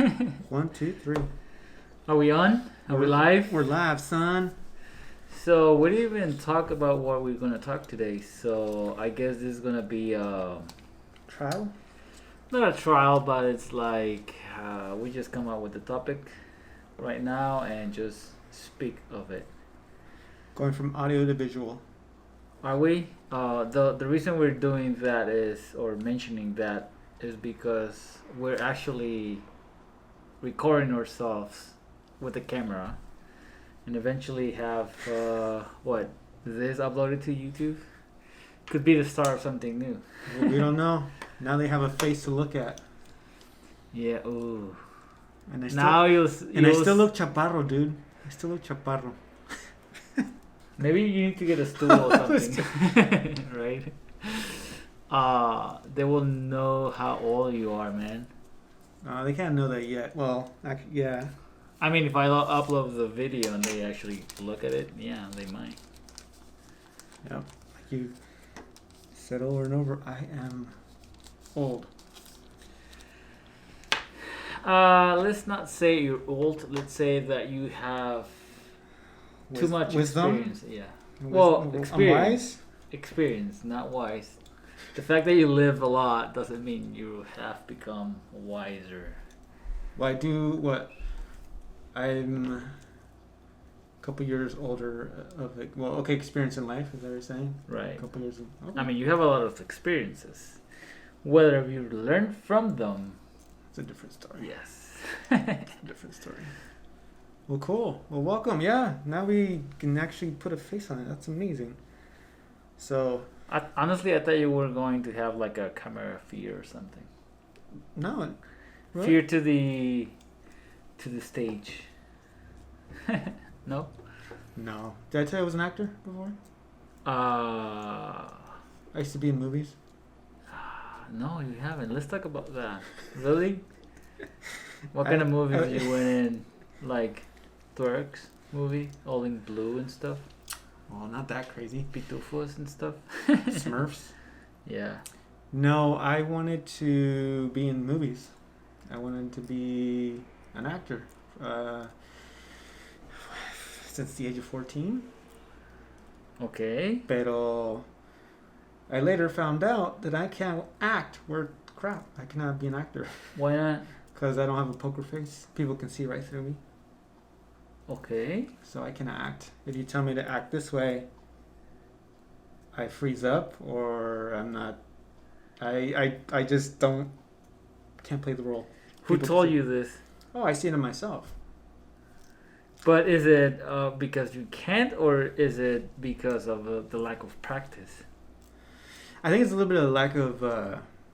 1, 2, 3. Are we on? Are we live? We're live, son. So we didn't even talk about what we're gonna talk today. So I guess this is gonna be Trial? not a trial, but it's like we just come up with the topic right now and just speak of it. Going from audio to visual. Are we? The reason we're doing that is, or mentioning that, is because we're actually recording ourselves with the camera, and eventually have this uploaded to YouTube. Could be the start of something new. We don't know. Now they have a face to look at. Yeah. Ooh. And I still look chaparro, dude. I still look chaparro. Maybe you need to get a stool or something, right? They will know how old you are, man. They can't know that yet. Well, yeah. I mean, if I upload the video and they actually look at it, yeah, they might. Yep. Like you said over and over, I am old. Let's not say you're old. Let's say that you have too much wisdom? experience. Yeah. Well, experience. I'm wise? Experience, not wise. The fact that you live a lot doesn't mean you have become wiser. Well, I do what? I'm a couple years older of it. Well, okay, experience in life, is that what you're saying? Right. A couple years. I mean, you have a lot of experiences. Whether you learn from them, it's a different story. yes. Different story. Well, cool. Well, welcome. Yeah, now we can actually put a face on it. That's amazing. So, Honestly, I thought you were going to have like a camera fear or something. no. Really? Fear to the stage. No? No. Did I tell you I was an actor before? I used to be in movies. No, you haven't. Let's talk about that. Really? What kind of movies did you win in? Like Twerks movie, all in blue and stuff? Well, not that crazy. Pitufos and stuff? Smurfs? Yeah. No, I wanted to be in movies. I wanted to be an actor. Since the age of 14. Okay. Pero I later found out that I can't act worth crap. I cannot be an actor. Why not? Because I don't have a poker face. People can see right through me. Okay. So I cannot act. If you tell me to act this way, I freeze up, or I'm not. I just can't play the role. Who told you this? Oh, I see it in myself. But is it because you can't, or is it because of the lack of practice? I think it's a little bit of lack of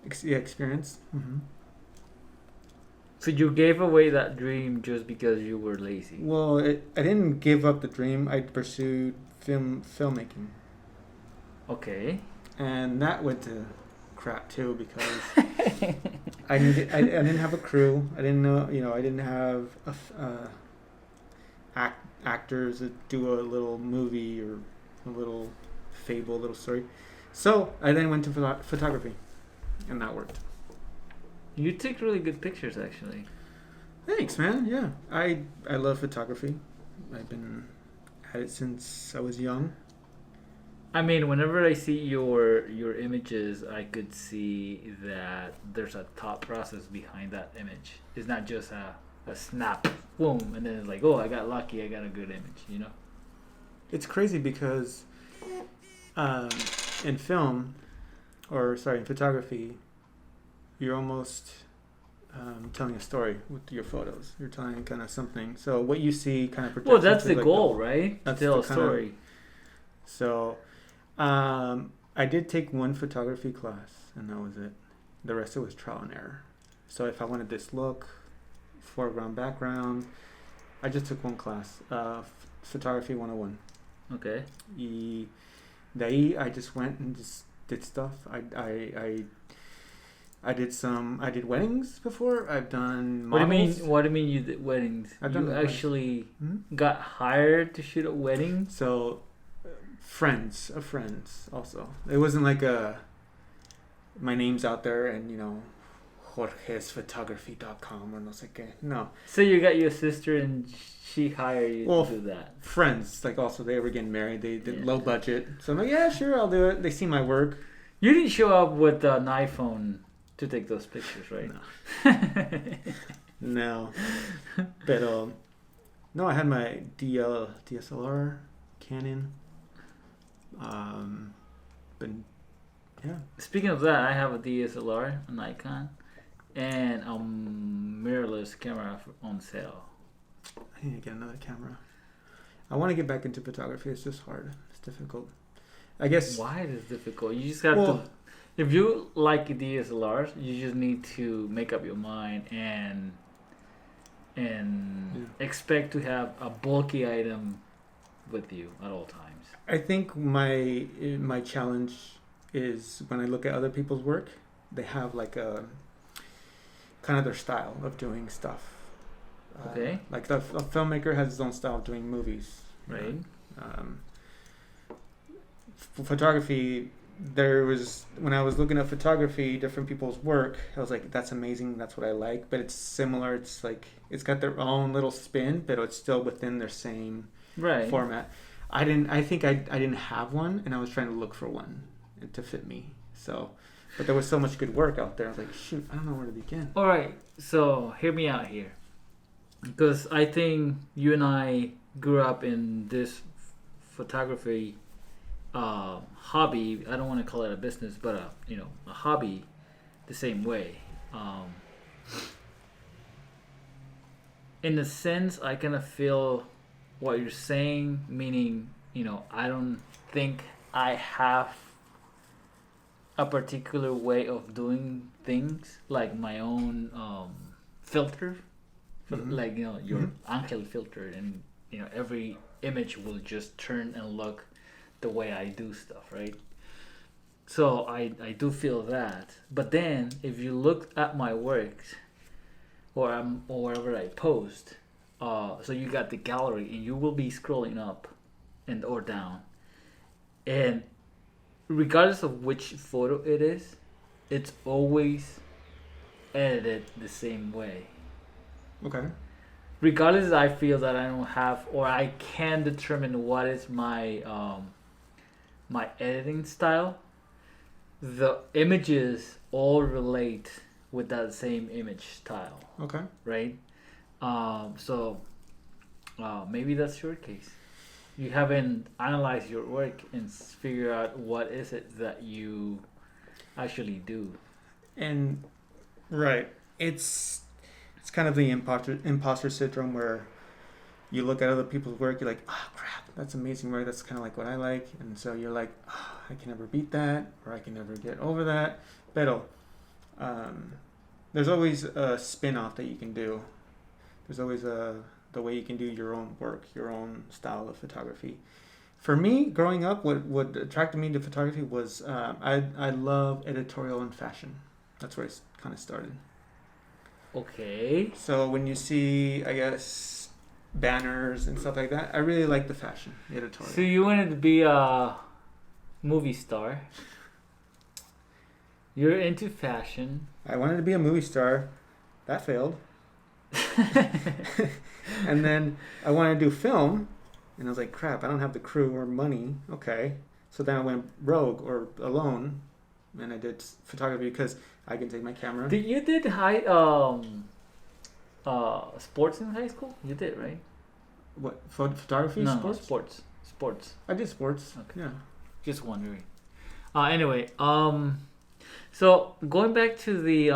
experience. Mm-hmm. So you gave away that dream just because you were lazy? Well, I didn't give up the dream. I pursued filmmaking. Okay. And that went to crap too, because I didn't have a crew. I didn't know, I didn't have actors that do a little movie or a little fable, little story. So I then went to photography, and that worked. You take really good pictures, actually. Thanks, man. Yeah, I love photography. I've been at it since I was young. I mean, whenever I see your images, I could see that there's a thought process behind that image. It's not just a snap, boom, and then it's like, oh, I got lucky, I got a good image, It's crazy because in photography, you're almost telling a story with your photos. You're telling kind of something. So what you see kind of projects. Well, that's the like goal, right? That's tell a story. So I did take one photography class, and that was it. The rest of it was trial and error. So if I wanted this look, foreground, background, I just took one class, Photography 101. Okay. De ahí, I just went and just did stuff. I did weddings before. I've done models. What do you mean you did weddings? You actually got hired to shoot a wedding? So, friends of friends also. It wasn't like my name's out there and, JorgesPhotography.com or no sé qué. No. So you got your sister and she hired you Well, to do that. friends, like also they were getting married. They did Yeah. low budget. So I'm like, yeah, sure, I'll do it. They see my work. You didn't show up with an iPhone to take those pictures, right? No. But no, I had my DSLR, Canon. But yeah. Speaking of that, I have a DSLR, a Nikon, and a mirrorless camera on sale. I need to get another camera. I want to get back into photography. It's just hard. It's difficult. I guess. Why it is difficult? You just have to. If you like DSLRs, you just need to make up your mind and expect to have a bulky item with you at all times. I think my challenge is when I look at other people's work, they have like a kind of their style of doing stuff. Okay. Like a filmmaker has his own style of doing movies. Right. Photography, there was, when I was looking at photography, different people's work, I was like, that's amazing, that's what I like, but it's similar, it's like, it's got their own little spin, but it's still within their same format. I think I didn't have one, and I was trying to look for one to fit me. So, but there was so much good work out there. I was like, shoot, I don't know where to begin. All right, so hear me out here, because I think you and I grew up in this photography hobby. I don't want to call it a business, but a hobby, the same way. In a sense, I kind of feel what you're saying, meaning, I don't think I have a particular way of doing things, like my own filter, like your Angel filter, and every image will just turn and look the way I do stuff, right? So I do feel that. But then if you look at my works or wherever I post, so you got the gallery and you will be scrolling up and or down, and regardless of which photo it is, it's always edited the same way. Okay. Regardless, I feel that I don't have, or I can determine what is my my editing style. The images all relate with that same image style. Okay. Right? So maybe that's your case. You haven't analyzed your work and figure out what is it that you actually do. And right, it's kind of the imposter syndrome, where you look at other people's work, you're like, oh crap, that's amazing work, that's kind of like what I like, and so you're like, oh, I can never beat that, or I can never get over that. But there's always a spin-off that you can do. There's always the way you can do your own work, your own style of photography. For me, growing up, what attracted me to photography was I love editorial and fashion. That's where it kind of started. Okay. So when you see, I guess, banners and stuff like that, I really like the fashion, the editorial. So you wanted to be a movie star. You're into fashion. I wanted to be a movie star. That failed. And then I wanted to do film, and I was like, crap, I don't have the crew or money. Okay. So then I went rogue or alone, and I did photography because I can take my camera. You did high sports in high school? You did, right? What, photography? No, Sports? Sports. I did sports. Okay. Yeah. Just wondering. Anyway, so going back to the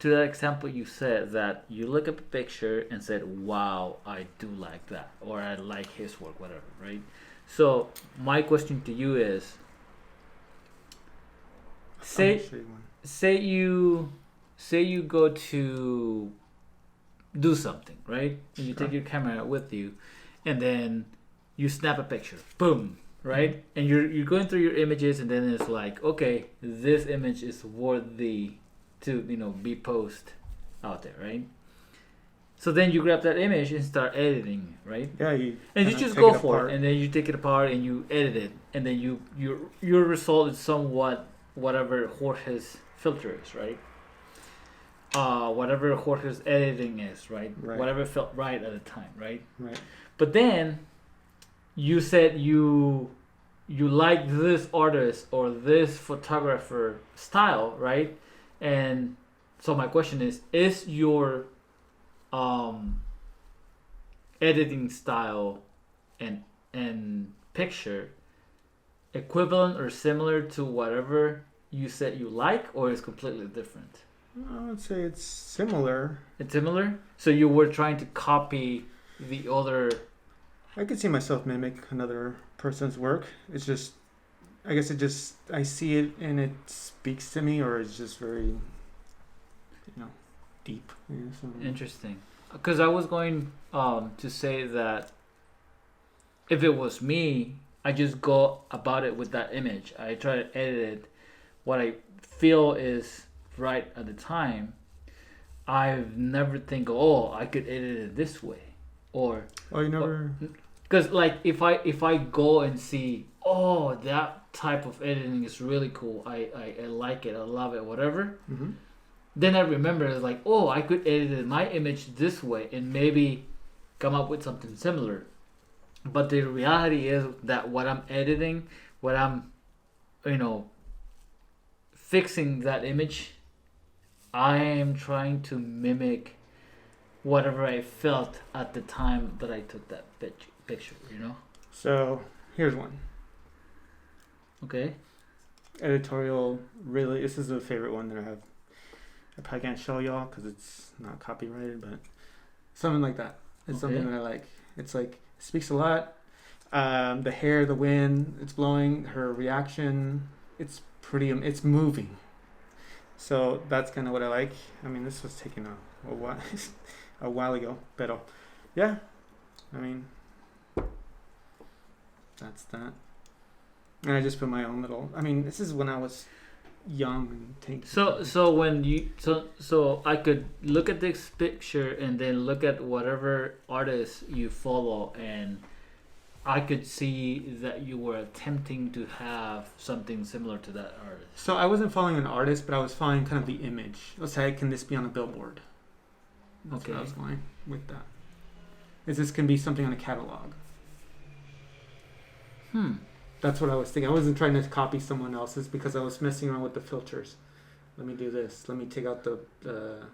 to that example, you said that you look up a picture and said, wow, I do like that, or I like his work, whatever, right? So my question to you is, say you go to do something, right? And you take your camera with you, and then you snap a picture, boom, right? And you're going through your images, and then it's like, okay, this image is worthy to be posted out there, right? So then you grab that image and start editing, right? Yeah, you just go for it, and then you take it apart and you edit it, and then your result is somewhat whatever Jorge's filter is, right? whatever Jorge's editing is, right? Right. Whatever felt right at the time, right? Right. But then you said you like this artist or this photographer style, right? And so my question is your um, editing style and picture equivalent or similar to whatever you said you like, or is completely different? I would say it's similar. It's similar. So you were trying to copy the other. I could see myself mimic another person's work. It's just, I guess I see it and it speaks to me, or it's just very, deep. Interesting. Because I was going to say that if it was me, I just go about it with that image. I try to edit it. What I feel is right at the time. I've never think, oh, I could edit it this way, or oh, you never. Because like if I go and see, oh, that type of editing is really cool. I like it. I love it. Whatever. Mm-hmm. Then I remember it's like, oh, I could edit my image this way and maybe come up with something similar. But the reality is that what I'm editing, what I'm, fixing that image, I am trying to mimic whatever I felt at the time that I took that picture, So here's one. Okay. Editorial, really, this is a favorite one that I have. I probably can't show y'all because it's not copyrighted, but something like that. It's something that I like. It's like, it speaks a lot. The hair, the wind, it's blowing, her reaction, it's pretty, it's moving. So that's kind of what I like. I mean, this was taken a while, a while ago, but yeah, I mean, that's that. And I just put my own little, I mean, this is when I was young and take. So when you so I could look at this picture and then look at whatever artist you follow, and I could see that you were attempting to have something similar to that artist. So I wasn't following an artist, but I was following kind of the image. Let's say, can this be on a billboard? That's Okay. what I was going with that. Is this can be something on a catalog? That's what I was thinking. I wasn't trying to copy someone else's because I was messing around with the filters. Let me do this. Let me take out the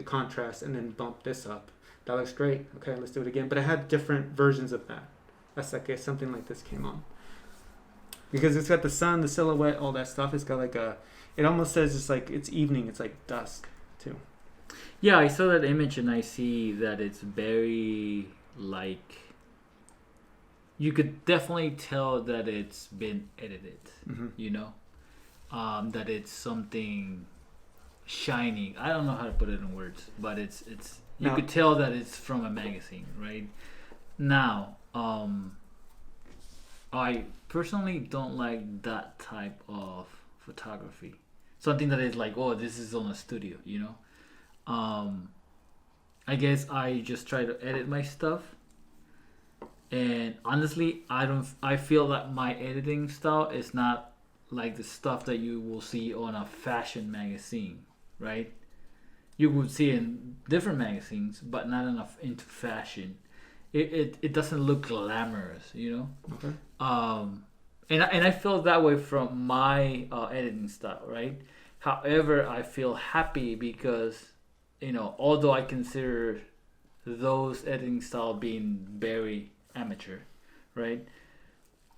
contrast and then bump this up. That looks great. Okay, let's do it again. But I had different versions of that. That's like if something like this came on. Because it's got the sun, the silhouette, all that stuff. It's got like it almost says it's like it's evening. It's like dusk too. Yeah, I saw that image and I see that it's very like. You could definitely tell that it's been edited, that it's something shiny. I don't know how to put it in words, but it's you could tell that it's from a magazine, right? Now, I personally don't like that type of photography. Something that is like, oh, this is on a studio, I guess I just try to edit my stuff. And honestly, I feel that my editing style is not like the stuff that you will see on a fashion magazine, right? You would see in different magazines, but not enough into fashion. It doesn't look glamorous, Okay. And I feel that way from my editing style, right? However, I feel happy because, although I consider those editing style being very amateur, right?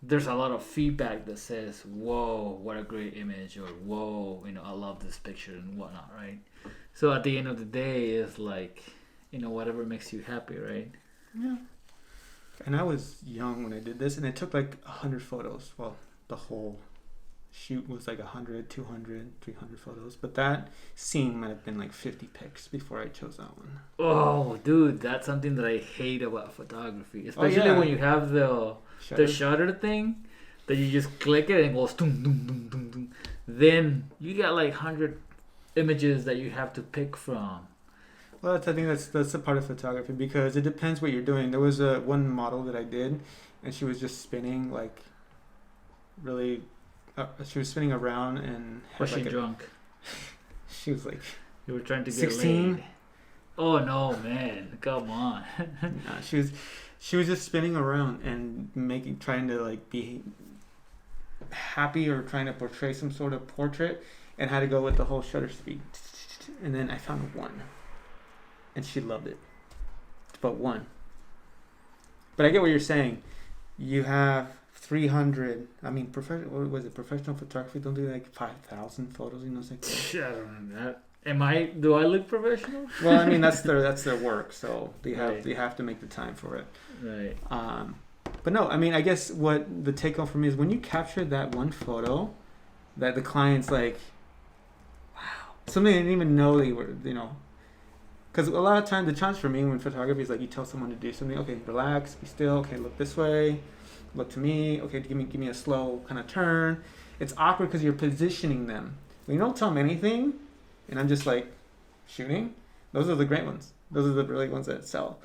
There's a lot of feedback that says, whoa, what a great image, or whoa, I love this picture and whatnot, right? So at the end of the day, it's like, whatever makes you happy, right? Yeah. And I was young when I did this, and it took like 100 photos. Well, the whole shoot was like 100, 200, 300 photos. But that scene might have been like 50 pics before I chose that one. Oh, dude, that's something that I hate about photography. Especially when you have the shutter thing, that you just click it and it goes dum, dum, dum, dum, dum. Then you got like 100 images that you have to pick from. Well, I think that's a part of photography because it depends what you're doing. There was one model that I did, and she was just spinning like really. She was spinning around and was she drunk? She was like You were trying to get 16. laid. Oh no, man! Come on. Nah, she was just spinning around and trying to like be happy or trying to portray some sort of portrait, and had to go with the whole shutter speed. And then I found one, and she loved it. But one. But I get what you're saying. You have 300. I mean, what was it? Professional photography don't do like 5,000 photos. You know, it's like. I don't know that. Do I look professional? Well, I mean that's their work, so they Right. have to make the time for it. Right. But no, I mean, I guess what the take home for me is when you capture that one photo, that the client's like, wow, something they didn't even know they were, you know. Because a lot of times the challenge for me when photography is like you tell someone to do something, okay, relax, be still, okay, look this way, look to me, okay, give me a slow kind of turn. It's awkward because you're positioning them. When you don't tell them anything, and I'm just like shooting, those are the great ones. Those are the really ones that sell.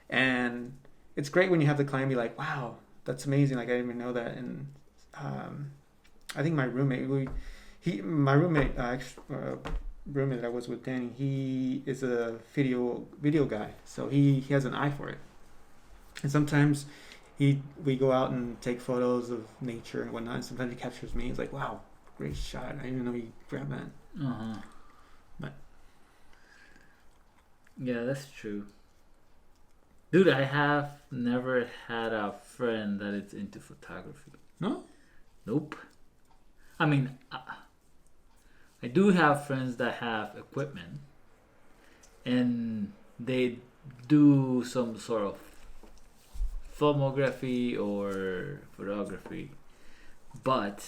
And it's great when you have the client be like, wow, that's amazing. Like I didn't even know that. And I think my roommate, roommate that I was with, Danny, he is a video guy. So he has an eye for it. And sometimes we go out and take photos of nature and whatnot. And sometimes he captures me. He's like, wow, great shot. I didn't even know he grabbed that. Uh-huh. But yeah, that's true. Dude, I have never had a friend that is into photography. no? Nope. I mean, I do have friends that have equipment and they do some sort of filmography or photography, but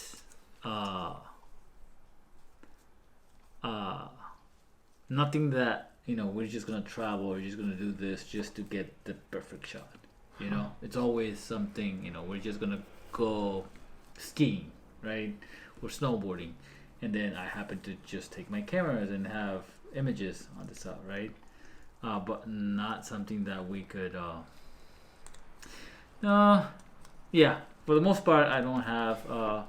nothing that, you know, we're just gonna travel, we're just gonna do this just to get the perfect shot. You know, it's always something, you know, we're just gonna go skiing, right? Or snowboarding. And then I happen to just take my cameras and have images on the side, right? But not something that we could, yeah, for the most part, I don't have a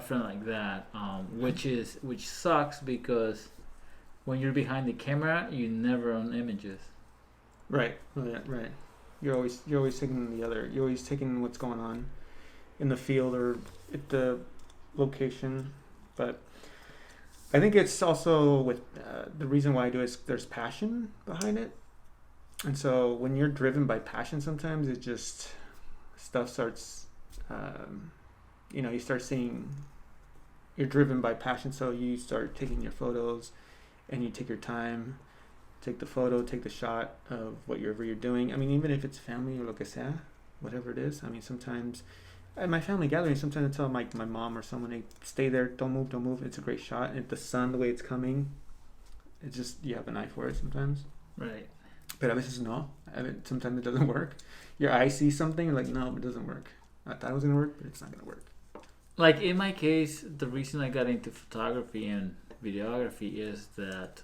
friend like that, which sucks because when you're behind the camera, you never own images. Right. Right. You're always taking you're always taking what's going on in the field or at the location. But I think it's also with the reason why I do it is there's passion behind it. And so when you're driven by passion, sometimes it just stuff starts, you start seeing you're driven by passion. So you start taking your photos and you take your time, take the photo, take the shot of whatever you're doing. I mean, even if it's family or lo que sea, whatever it is. I mean, sometimes at my family gathering, sometimes I tell my mom or someone, hey, stay there, don't move. It's a great shot. And the sun, the way it's coming, it's just, you have an eye for it sometimes. Right. But a veces no. Sometimes it doesn't work. Your eye sees something, you're like, no, it doesn't work. I thought it was going to work, but it's not going to work. Like in my case, the reason I got into photography and videography is that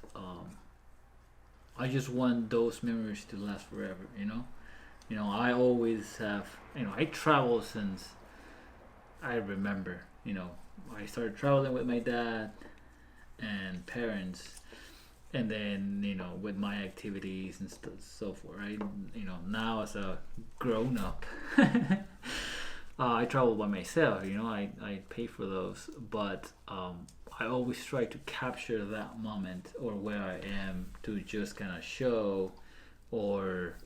I just want those memories to last forever, you know? You know, I always have, I travel since I remember, I started traveling with my dad and parents, and then, with my activities and so forth, right? Now as a grown up, I travel by myself, I pay for those, but I always try to capture that moment or where I am to just kind of show or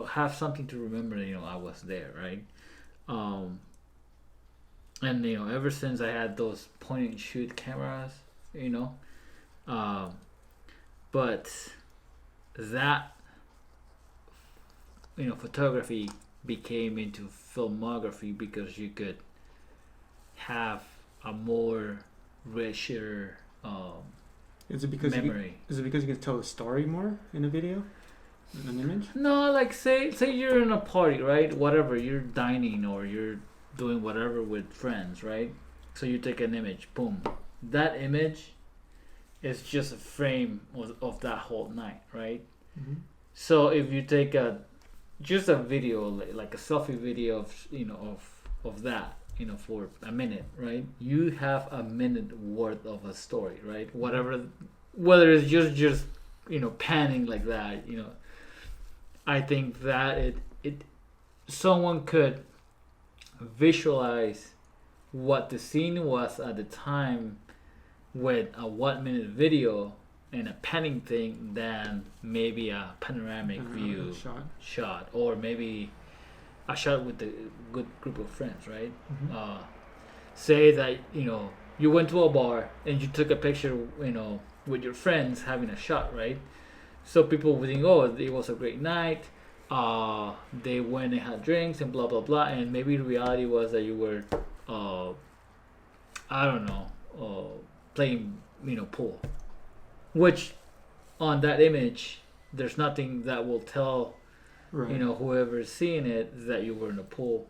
have something to remember, I was there, right? And ever since I had those point and shoot cameras, but that photography became into filmography because you could have a more richer Is it because memory. Is it because you can tell the story more in a video, in an image? No, like say you're in a party, right? Whatever, you're dining or you're doing whatever with friends, right? So you take an image, boom. That image is just a frame of that whole night, right? Mm-hmm. So if you take just a video, like a selfie video of that, for a minute, right? You have a minute worth of a story, right? Whether it's just panning like that, I think that it someone could visualize what the scene was at the time with a 1 minute video and a panning thing than maybe a panoramic view shot, or maybe a shot with a good group of friends, right? Mm-hmm. Say that you went to a bar and you took a picture with your friends having a shot, right? So people would think, oh, it was a great night. They went and had drinks and blah blah blah, and maybe the reality was that you were I don't know, playing pool, which on that image there's nothing that will tell Right. whoever's seeing it that you were in a pool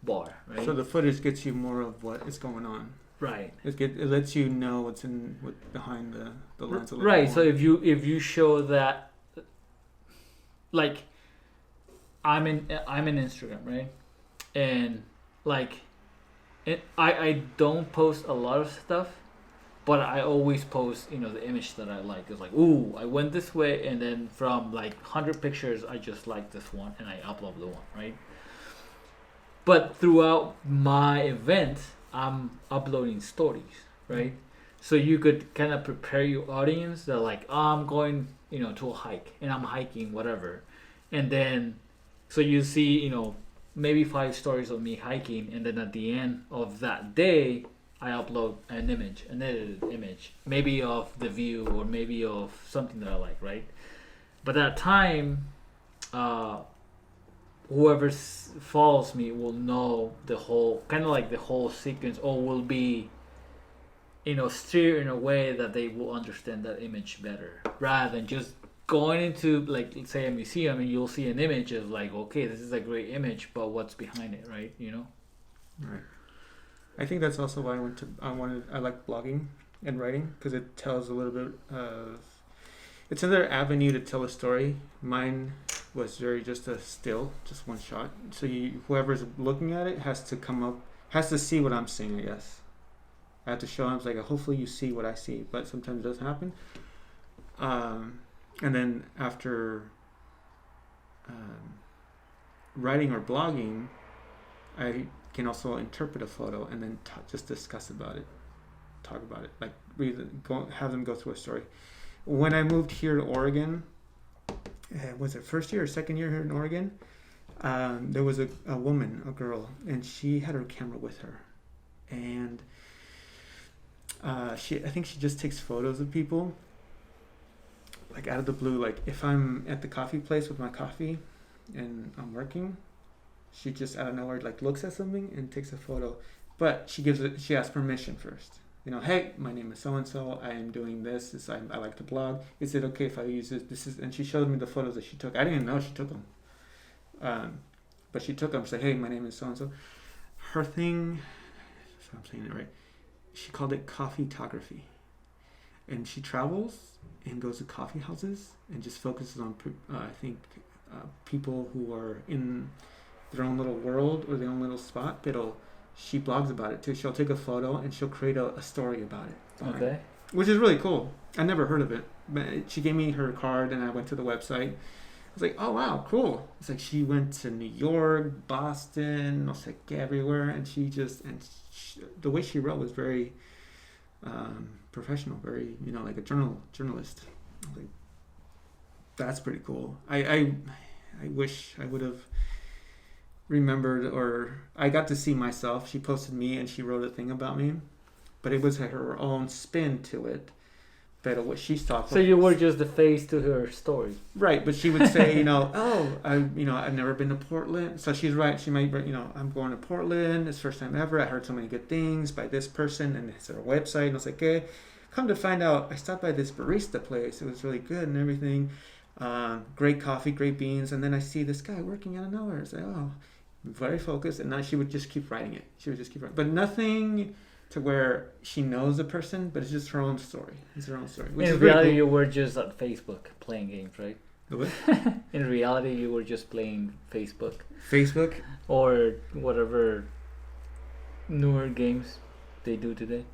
bar, right? So the footage gets you more of what is going on. Right. It lets you know what's behind the lens. Right. More. So if you show that, like, I'm in Instagram, right, and like, I don't post a lot of stuff, but I always post the image that I like. It's like, ooh, I went this way, and then from like 100 pictures, I just like this one, and I upload the one, right? But throughout my event, I'm uploading stories, right? So you could kind of prepare your audience that like, oh, I'm going, to a hike, and I'm hiking, whatever. And then, so you see, maybe 5 stories of me hiking, and then at the end of that day, I upload an edited image, maybe of the view or maybe of something that I like, right? But that time, whoever follows me will know the whole, kind of like the whole sequence, or will be, steered in a way that they will understand that image better, rather than just going into, like, let's say a museum and you'll see an image of like, okay, this is a great image, but what's behind it, right? Right. I think that's also why I like blogging and writing, because it tells a little bit of, it's another avenue to tell a story. Mine was just one shot. So whoever's looking at it has to see what I'm seeing, I guess. I have to show them, like, hopefully you see what I see, but sometimes it doesn't happen. And then after writing or blogging, I can also interpret a photo and then just talk about it, like have them go through a story. When I moved here to Oregon, was it first year or second year here in Oregon? There was a girl, and she had her camera with her, and I think she just takes photos of people, like out of the blue. Like if I'm at the coffee place with my coffee and I'm working, she just out of nowhere like looks at something and takes a photo. But she asks permission first. Hey, my name is so and so. I am doing this. I like to blog. Is it okay if I use this? And she showed me the photos that she took. I didn't even know she took them. But she took them. She said, hey, my name is so and so. Her thing, if I'm saying it right, she called it coffee-tography. And she travels and goes to coffee houses and just focuses on, people who are in their own little world or their own little spot. She blogs about it too. She'll take a photo and she'll create a story about it. Okay. Which is really cool. I never heard of it. But she gave me her card and I went to the website. I was like, oh wow, cool. It's like she went to New York, Boston, everywhere, and the way she wrote was very professional, very like a journalist. I was like, that's pretty cool. I wish I would have remembered, or I got to see myself. She posted me and she wrote a thing about me, but it was her own spin to it. But what she thought. So you were just the face to her story, right? But she would say, I've never been to Portland. So she's right. She might, I'm going to Portland. It's the first time ever. I heard so many good things by this person, and it's their website. And I was like, okay. Come to find out, I stopped by this barista place. It was really good and everything. Great coffee, great beans. And then I see this guy working out of nowhere. I say, oh. Very focused, and now she would just keep writing it. But nothing to where she knows the person, but it's just her own story. It's her own story. In reality, you were just at Facebook playing games, right? What? In reality, you were just playing Facebook. Facebook? Or whatever newer games they do today.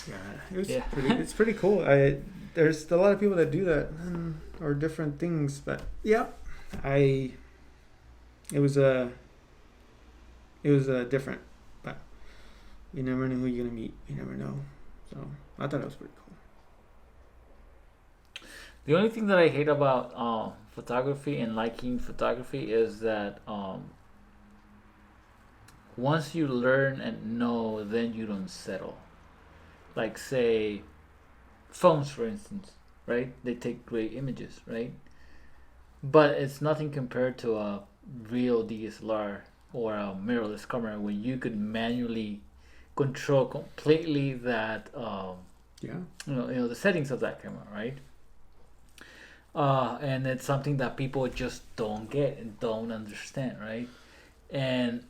Yeah, it was Yeah. it's pretty cool. There's a lot of people that do that or different things, but yeah, I it was different, but you never know who you're gonna meet. You never know, so I thought it was pretty cool. The only thing that I hate about photography and liking photography is that once you learn and know, then you don't settle. Like, say, phones, for instance, right? They take great images, right? But it's nothing compared to a real DSLR or a mirrorless camera where you could manually control completely that Yeah, the settings of that camera, right? And it's something that people just don't get and don't understand, right? And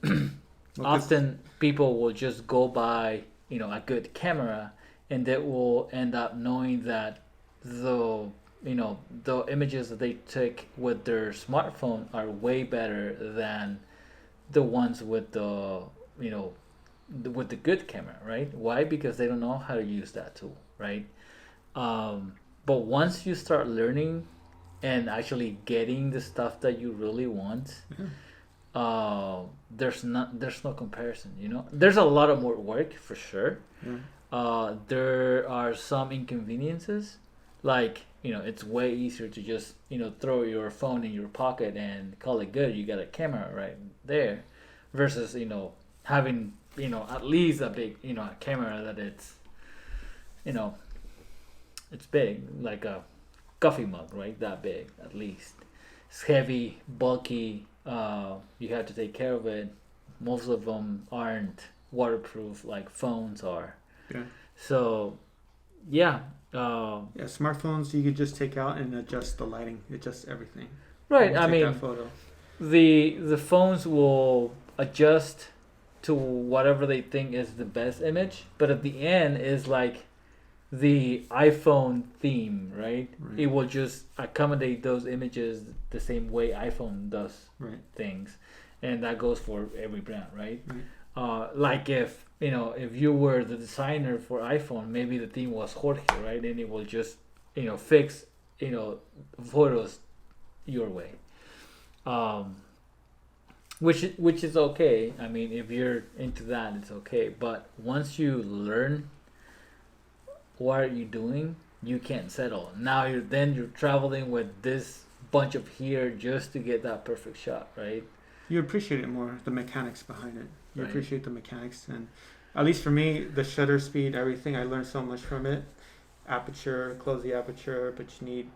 well, often people will just go buy, a good camera, and they will end up knowing that the the images that they take with their smartphone are way better than the ones with the with the good camera, right? Why? Because they don't know how to use that tool, right? But once you start learning and actually getting the stuff that you really want, yeah, there's no comparison. There's a lot of more work for sure. yeah. There are some inconveniences, like it's way easier to just throw your phone in your pocket and call it good. You got a camera right there, versus having at least a big a camera that it's big, like a coffee mug, right? That big, at least. It's heavy, bulky. You have to take care of it. Most of them aren't waterproof like phones are. Yeah. So, yeah. Yeah, smartphones you could just take out and adjust the lighting, adjust everything. Right. I Take mean, that photo. the phones will adjust to whatever they think is the best image, but at the end is like the iPhone theme, right? Right. It will just accommodate those images the same way iPhone does Right. things, and that goes for every brand, right? Right. Like if you were the designer for iPhone, maybe the theme was Jorge, right? And it will just fix photos your way, which is okay. I mean, if you're into that, it's okay. But once you learn what are you doing, you can't settle. Now you're traveling with this bunch of gear just to get that perfect shot, right? You appreciate it more, the mechanics behind it. You Right. appreciate the mechanics, and at least for me, the shutter speed, everything. I learned so much from it. Aperture, close the aperture, but you need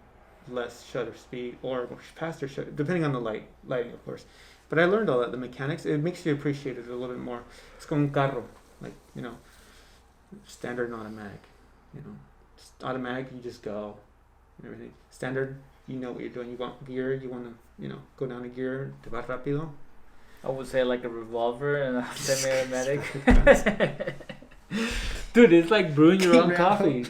less shutter speed or faster shutter, depending on the lighting, of course. But I learned all that, the mechanics. It makes you appreciate it a little bit more. It's como un carro, like standard and automatic. Just automatic, you just go, and everything. Standard, you know what you're doing. You want gear, you want to, go down a gear, te vas rápido. I would say like a revolver and a semi-automatic. Dude, it's like brewing your own coffee.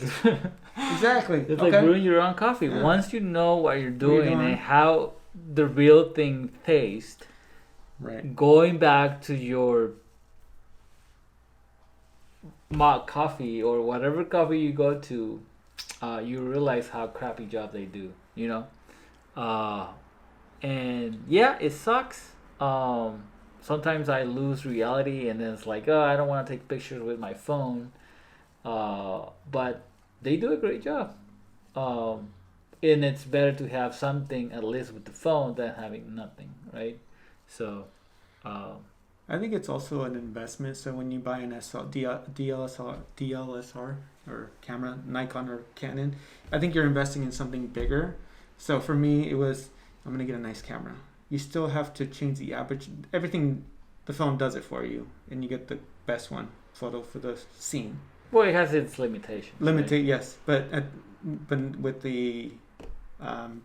Exactly. It's like brewing your own coffee. Yeah. Once you know what you're doing doing. and how the real thing tastes, Right. going back to your mock coffee or whatever coffee you go to, you realize how crappy job they do, and yeah, it sucks. Sometimes I lose reality, and then it's like, oh, I don't want to take pictures with my phone, but they do a great job, and it's better to have something at least with the phone than having nothing, right? So I think it's also an investment. So when you buy an DLSR or camera, Nikon or Canon, I think you're investing in something bigger. So for me, it was, I'm going to get a nice camera. You still have to change the aperture. Everything, the phone does it for you, and you get the best photo for the scene. well, it has its limitations. Limited, right? yes, but with the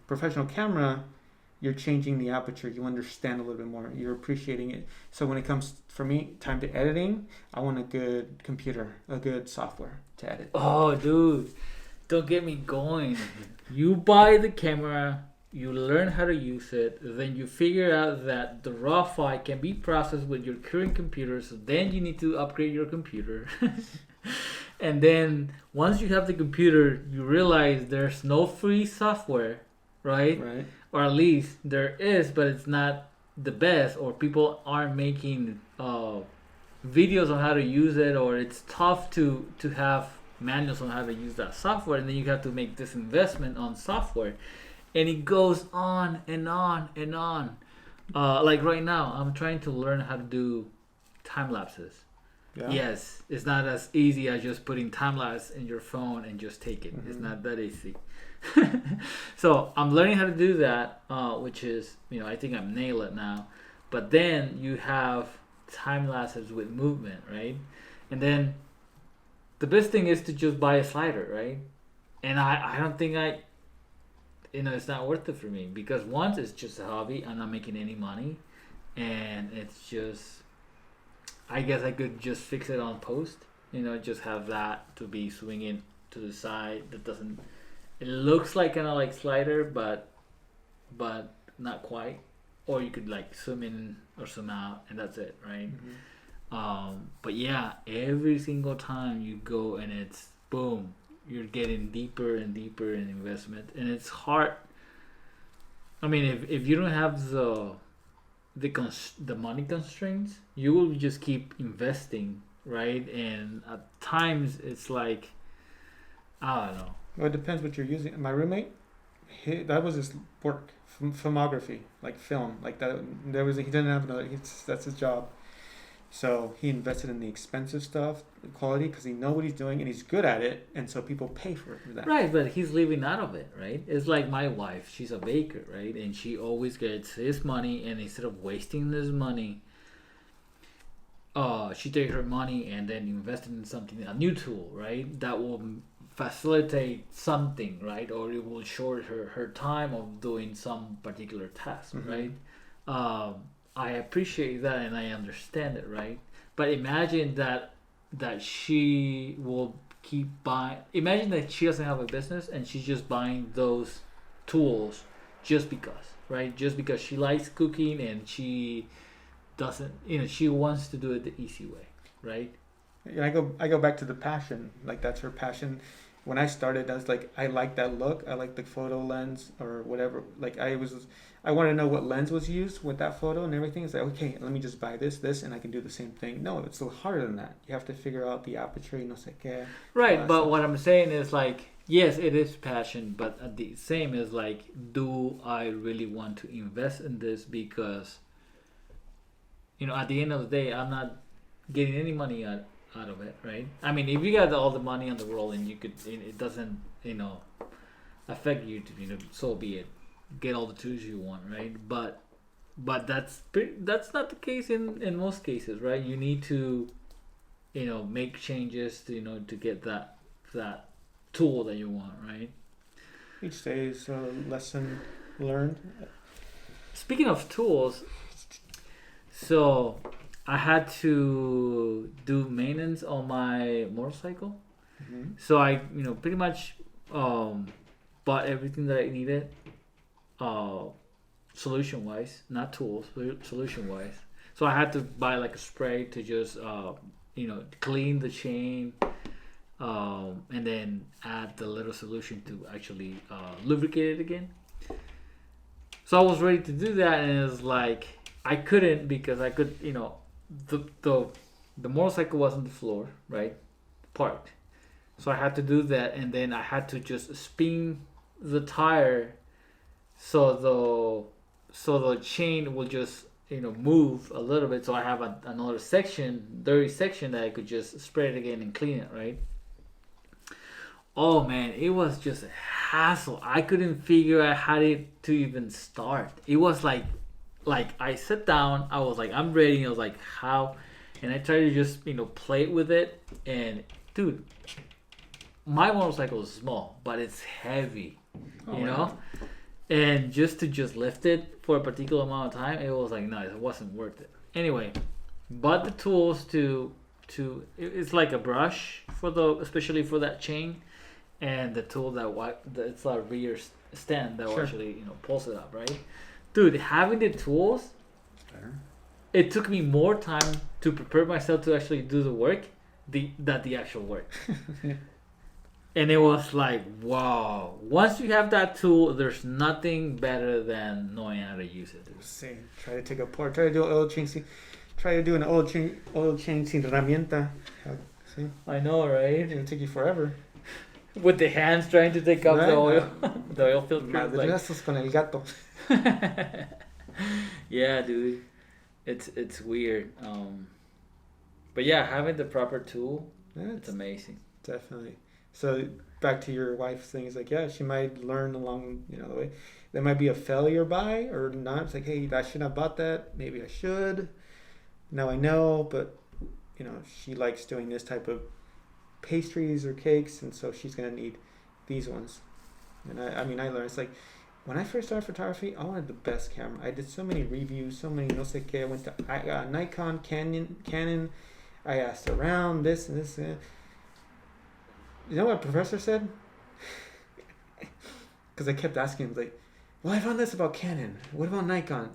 professional camera, you're changing the aperture. You understand a little bit more. You're appreciating it. So when it comes for me, time to editing, I want a good computer, a good software to edit. Oh, dude, don't get me going. You buy the camera, you learn how to use it, then you figure out that the raw file can be processed with your current computer, so then you need to upgrade your computer. And then once you have the computer, you realize there's no free software, right? Right. Or at least there is, but it's not the best, or people aren't making videos on how to use it, or it's tough to have manuals on how to use that software, and then you have to make this investment on software, and it goes on and on and on. Like right now, I'm trying to learn how to do time lapses. Yeah. Yes, it's not as easy as just putting time lapse in your phone and just take it. It's not that easy. So I'm learning how to do that, which is, I think I'm nail it now. But then you have time lapses with movement, right? And then the best thing is to just buy a slider, right? And I don't think it's not worth it for me, because once it's just a hobby, I'm not making any money, and it's just, I guess I could just fix it on post, just have that to be swinging to the side. That doesn't, it looks like kind of like slider, but not quite. Or you could like zoom in or zoom out, and that's it, right? But yeah, every single time you go and it's boom, you're getting deeper and deeper in investment, and it's hard. I mean, if you don't have the money constraints, you will just keep investing, right? And at times it's like, I don't know. Well, it depends what you're using. My roommate, that was his work, filmography, like film, like that. He didn't have another. That's his job. So he invested in the expensive stuff, the quality, because he knows what he's doing and he's good at it, and so people pay for that. Right, but he's living out of it, right? It's like my wife. She's a baker, right? And she always gets his money, and instead of wasting his money, she takes her money and then invests in something, a new tool, right? That will facilitate something, right? Or it will short her time of doing some particular task, right? I appreciate that and I understand it, right? But imagine that she will keep buying. Imagine that she doesn't have a business and she's just buying those tools just because, right? Just because she likes cooking and she doesn't, she wants to do it the easy way, right? And I go back to the passion. Like, that's her passion. When I started, I was like, I like that look. I like the photo lens or whatever. Like, I want to know what lens was used with that photo and everything. It's like, okay, let me just buy this, and I can do the same thing. No, it's a little harder than that. You have to figure out the aperture, no sé qué. Right, but what I'm saying is, like, yes, it is passion, but at the same is like, do I really want to invest in this? Because, at the end of the day, I'm not getting any money out of it, right? I mean, if you got all the money in the world and you could, it doesn't, affect you to, so be it. Get all the tools you want, right? But that's not the case in most cases, right? You need to, make changes to, to get that tool that you want, right? Each day is a lesson learned. Speaking of tools, so I had to do maintenance on my motorcycle. So I, pretty much bought everything that I needed, solution-wise, not tools, but solution-wise. So I had to buy like a spray to just, clean the chain, and then add the little solution to actually lubricate it again. So I was ready to do that, and it was like, I couldn't, because I could, the motorcycle was on the floor, right, parked. So I had to do that, and then I had to just spin the tire so the chain will just move a little bit. So I have another dirty section that I could just spray it again and clean it, right? Oh man, it was just a hassle. I couldn't figure out how to even start. It was like I sat down, I was like, I'm ready. I was like, how? And I tried to just play with it, and dude, my motorcycle is small, but it's heavy, Wow. and just to lift it for a particular amount of time, it was like, no, it wasn't worth it. Anyway, bought the tools to it's like a brush especially for that chain, and the tool it's a rear stand that will Sure. actually pulls it up, right? Dude, having the tools, Better. it took me more time to prepare myself to actually do the work, than the actual work. And it was like, wow. Once you have that tool, there's nothing better than knowing how to use it. See, try to take apart. Try to do oil change. Try to do an oil change sin herramienta. See, I know, right? it'll take you forever. With the hands trying to take out Right? the oil, the oil filter. Like, Madrazos con el gato. yeah, dude, it's weird. But yeah, having the proper tool, Yeah, it's amazing. definitely. So back to your wife's thing, it's like, yeah, she might learn along, the way. There might be a failure by or not. It's like, hey, I shouldn't have bought that. Maybe I should. Now I know, but she likes doing this type of pastries or cakes, and so she's gonna need these ones. And I mean, I learned, it's like when I first started photography, I wanted the best camera. I did so many reviews, so many no sé qué. I went to Nikon, Canon. I asked around this and this. You know what professor said? Because I kept asking him, like, well, I found this about Canon. What about Nikon?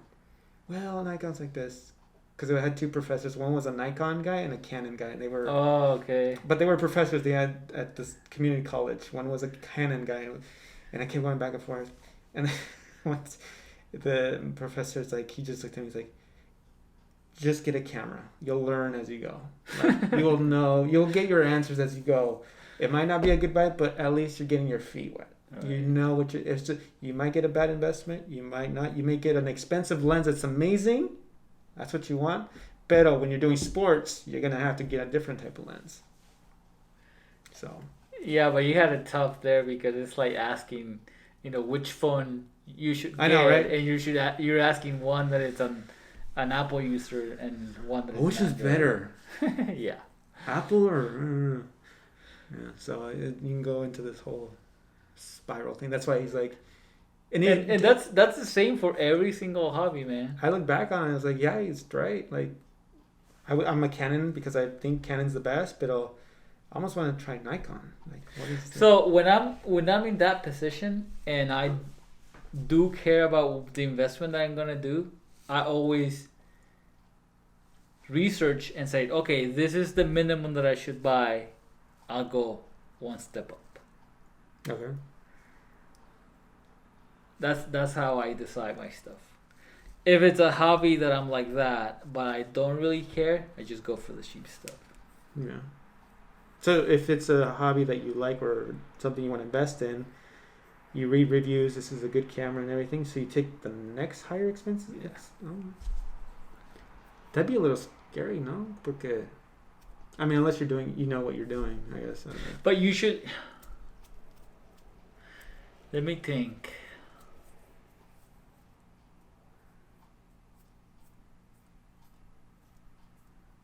Well, Nikon's like this. Because I had two professors. One was a Nikon guy and a Canon guy. And they were... Oh, okay. But they were professors they had at this community college. One was a Canon guy. And I kept going back and forth. And once the professor's like, he just looked at me, he's like, just get a camera. You'll learn as you go. Like, you will know. You'll get your answers as you go. It might not be a good bet, but at least you're getting your feet wet. Right. You know what you might get a bad investment. You might not. You may get an expensive lens that's amazing. That's what you want. But when you're doing sports, you're going to have to get a different type of lens. So. Yeah, but you had it tough there because it's like asking, which phone you should get. I know, right? And you're asking one that is an Apple user and one that is which is better? Yeah. Apple or... Yeah, so you can go into this whole spiral thing. That's why he's like... And that's the same for every single hobby, man. I look back on it, I was like, yeah, he's right. Like, I'm a Canon because I think Canon's the best, but I almost want to try Nikon. Like, what is this? So when I'm in that position and I do care about the investment that I'm gonna do, I always research and say, okay, this is the minimum that I should buy. I'll go one step up. Okay. That's how I decide my stuff. If it's a hobby that I'm like that, but I don't really care, I just go for the cheap stuff. Yeah. So if it's a hobby that you like or something you want to invest in, you read reviews, this is a good camera and everything, so you take the next higher expenses? Yeah. That'd be a little scary, no? Porque... I mean, unless you're doing, what you're doing, I guess. But you should... Let me think.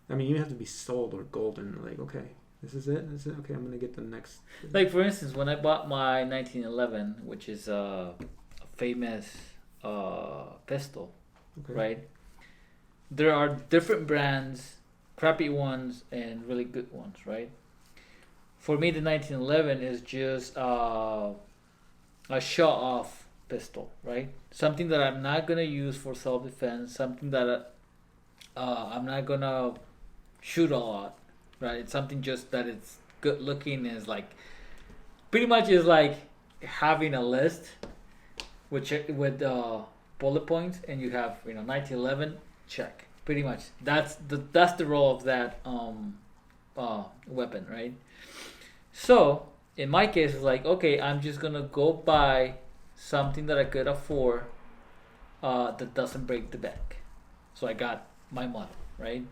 I mean, you have to be sold or golden. Like, okay, this is it. Okay, I'm going to get the next. Like, for instance, when I bought my 1911, which is a famous pistol, okay. Right? There are different brands, crappy ones and really good ones, right? For me, the 1911 is just a show-off pistol, right? Something that I'm not gonna use for self-defense. Something that I'm not gonna shoot a lot, right? It's something just that it's good looking. Is like pretty much is like having a list with bullet points, and you have 1911 check. Pretty much that's the role of that weapon, right? So in my case, it's like, okay, I'm just gonna go buy something that I could afford that doesn't break the bank. So I got my model, right?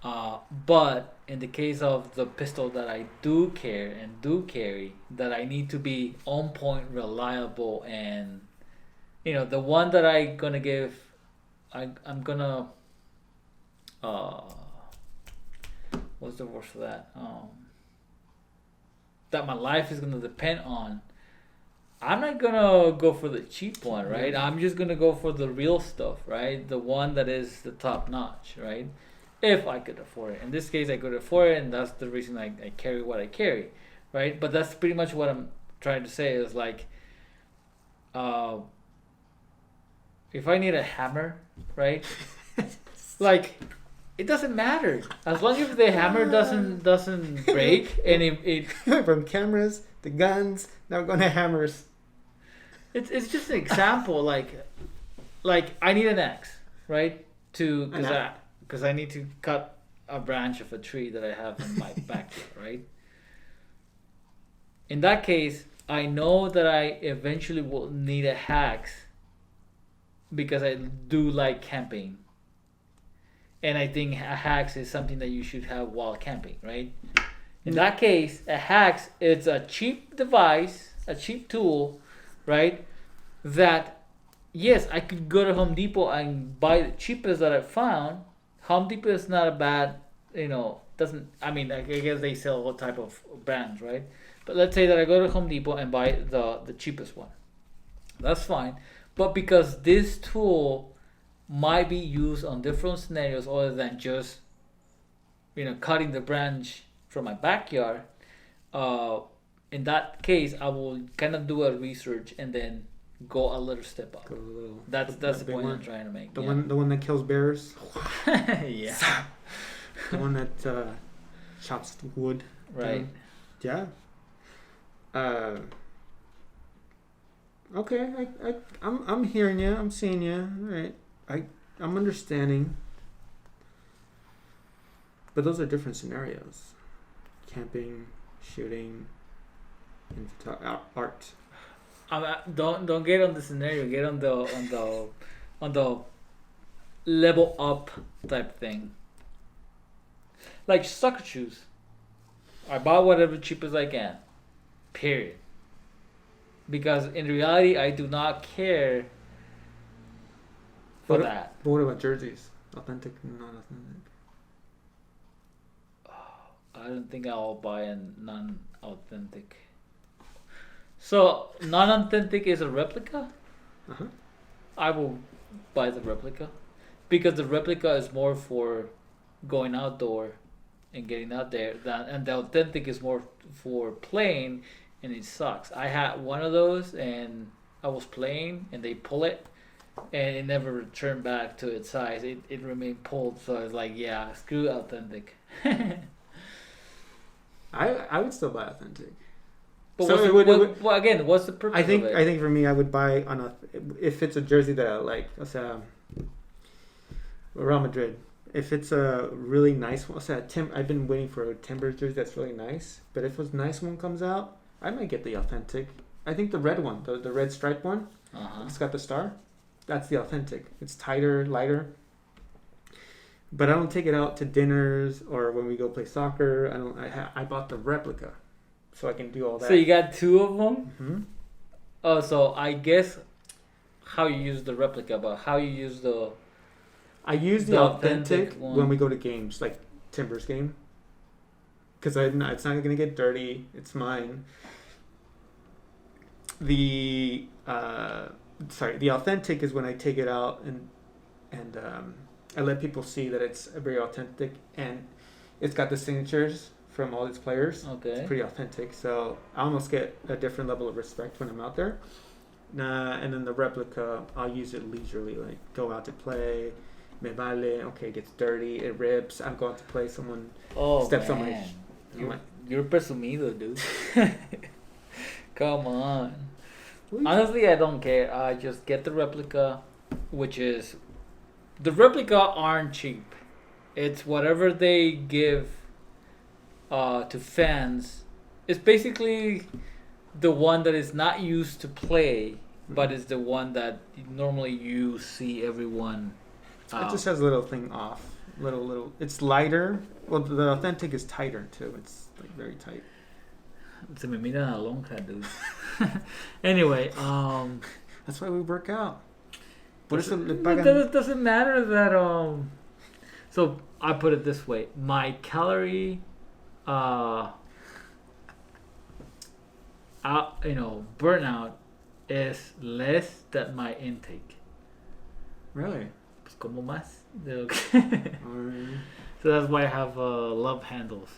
But in the case of the pistol that I do carry, that I need to be on point, reliable, and the one that I'm gonna give, I'm gonna what's the word for that? That my life is gonna depend on. I'm not gonna go for the cheap one, right? I'm just gonna go for the real stuff, right? The one that is the top notch, right? If I could afford it. In this case, I could afford it, and that's the reason I carry what I carry, right? But that's pretty much what I'm trying to say is like, uh, if I need a hammer, right? Like, it doesn't matter as long as the hammer doesn't break and it From cameras to guns, now we're going to hammers. it's just an example. Like I need an axe, right? Because I need to cut a branch of a tree that I have in my backyard, right? In that case, I know that I eventually will need a axe because I do like camping. And I think a axe is something that you should have while camping, right? In that case, a axe is a cheap device, a cheap tool, right? That, yes, I could go to Home Depot and buy the cheapest that I found. Home Depot is not a bad, doesn't, I mean, I guess they sell all type of brands, right? But let's say that I go to Home Depot and buy the cheapest one. That's fine. But because this tool might be used on different scenarios other than just cutting the branch from my backyard, in that case I will kind of do a research and then go a little step up. That's the point I'm trying to make. The one that kills bears. Yeah. The one that chops wood. Right. Yeah. Okay, I'm hearing you. I'm seeing you. All right. I'm understanding. But those are different scenarios. Camping, shooting, and art. Don't get on the scenario. Get on the level up type thing. Like soccer shoes. I buy whatever cheap as I can. Period. Because in reality, I do not care for that. But what about jerseys? Authentic and non-authentic? I don't think I'll buy a non-authentic. So, non-authentic is a replica? Uh-huh. I will buy the replica. Because the replica is more for going outdoor and getting out there. And the authentic is more for playing, and it sucks. I had one of those, and I was playing, and they pull it, and it never returned back to its size. It remained pulled, so it's like, yeah, screw authentic. I would still buy authentic. But so again, what's the purpose of it? I think for me, I would buy if it's a jersey that I like. Let's say Real Madrid. If it's a really nice one, let's say I've been waiting for a Timbers jersey that's really nice. But if a nice one comes out, I might get the authentic. I think the red one, the red striped one, it's got the star. That's the authentic. It's tighter, lighter. But I don't take it out to dinners or when we go play soccer. I bought the replica, so I can do all that. So you got two of them? Mm-hmm. Oh, so I guess how you use the replica, but how you use the... I use the authentic one when we go to games, like Timbers game. Because it's not going to get dirty. It's mine. The authentic is when I take it out and I let people see that it's very authentic and it's got the signatures from all its players. Okay. It's pretty authentic, so I almost get a different level of respect when I'm out there. And then the replica, I'll use it leisurely, like go out to play, me vale, okay, it gets dirty, it rips, I'm going to play, someone steps on my... You're presumido, dude. Come on. Honestly, I don't care. I just get the replica, which is... The replica aren't cheap. It's whatever they give to fans. It's basically the one that is not used to play, but is the one that normally you see everyone. It just has a little thing off. Little. It's lighter. Well, the authentic is tighter too. It's like very tight. Se me mira la lonja, dude. Anyway, that's why we work out. It doesn't matter that so I put it this way, my calorie burnout is less than my intake. Really? Pues como más. So that's why I have love handles.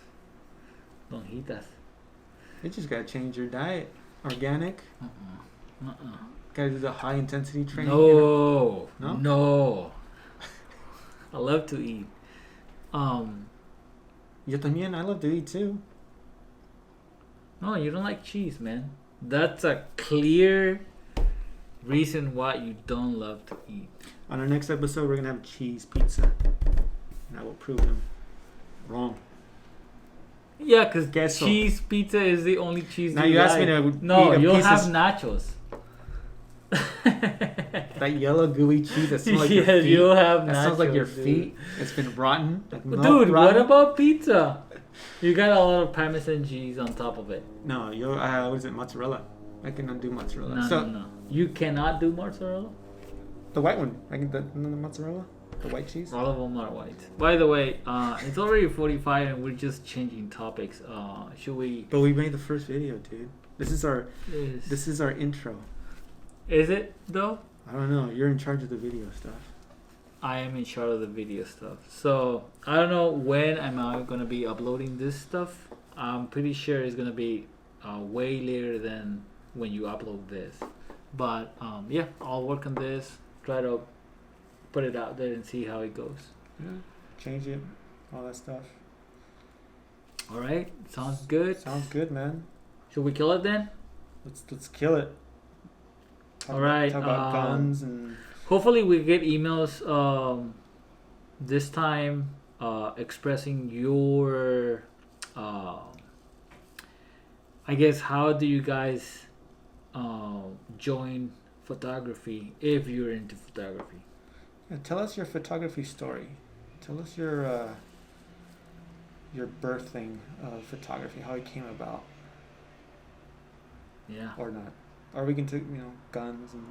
Lonjitas. You just gotta change your diet. Organic. Gotta do the high intensity training. You know? No. I love to eat. Yo también, I love to eat too. No, you don't like cheese, man. That's a clear reason why you don't love to eat. On our next episode, we're gonna have cheese pizza, and I will prove him wrong. Yeah, because Queso. cheese pizza is the only cheese. Now you asked me to No, eat a you'll piece have of nachos. that yellow gooey cheese that smells like your Yeah, feet. you'll have That nachos. sounds like your dude. feet. It's been rotten. Like milk Dude, what rotten. about pizza? You got a lot of Parmesan cheese on top of it. No, what is it? Mozzarella. I cannot do mozzarella. No. You cannot do mozzarella? The white one. I can the mozzarella. The white cheese. All of them are white. By the way, it's already 45 and we're just changing topics. Should we? But we made the first video, dude. This is our intro. Is it though? I don't know. You're in charge of the video stuff. I am in charge of the video stuff. So I don't know when am I gonna be uploading this stuff. I'm pretty sure it's gonna be way later than when you upload this. But yeah, I'll work on this. Try to put it out there and see how it goes. Yeah. Change it. All that stuff. All right, sounds good. Sounds good, man. Should we kill it then? Let's kill it. All right. Talk about guns and. Hopefully we get emails this time expressing your I guess how do you guys join photography if you're into photography. Yeah, tell us your photography story. Tell us your birthing of photography, how it came about. Yeah. Or not. Or we can take, guns and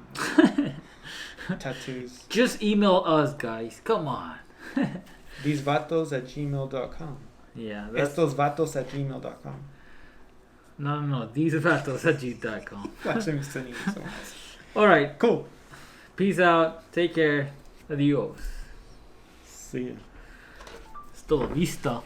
tattoos. Just email us, guys. Come on. TheseVatos@gmail.com. Yeah. TheseVatos@gmail.com. No. TheseVatos@gmail.com. Watch him sending you so much. All right. Cool. Peace out. Take care. Adios. See ya. Hasta la vista.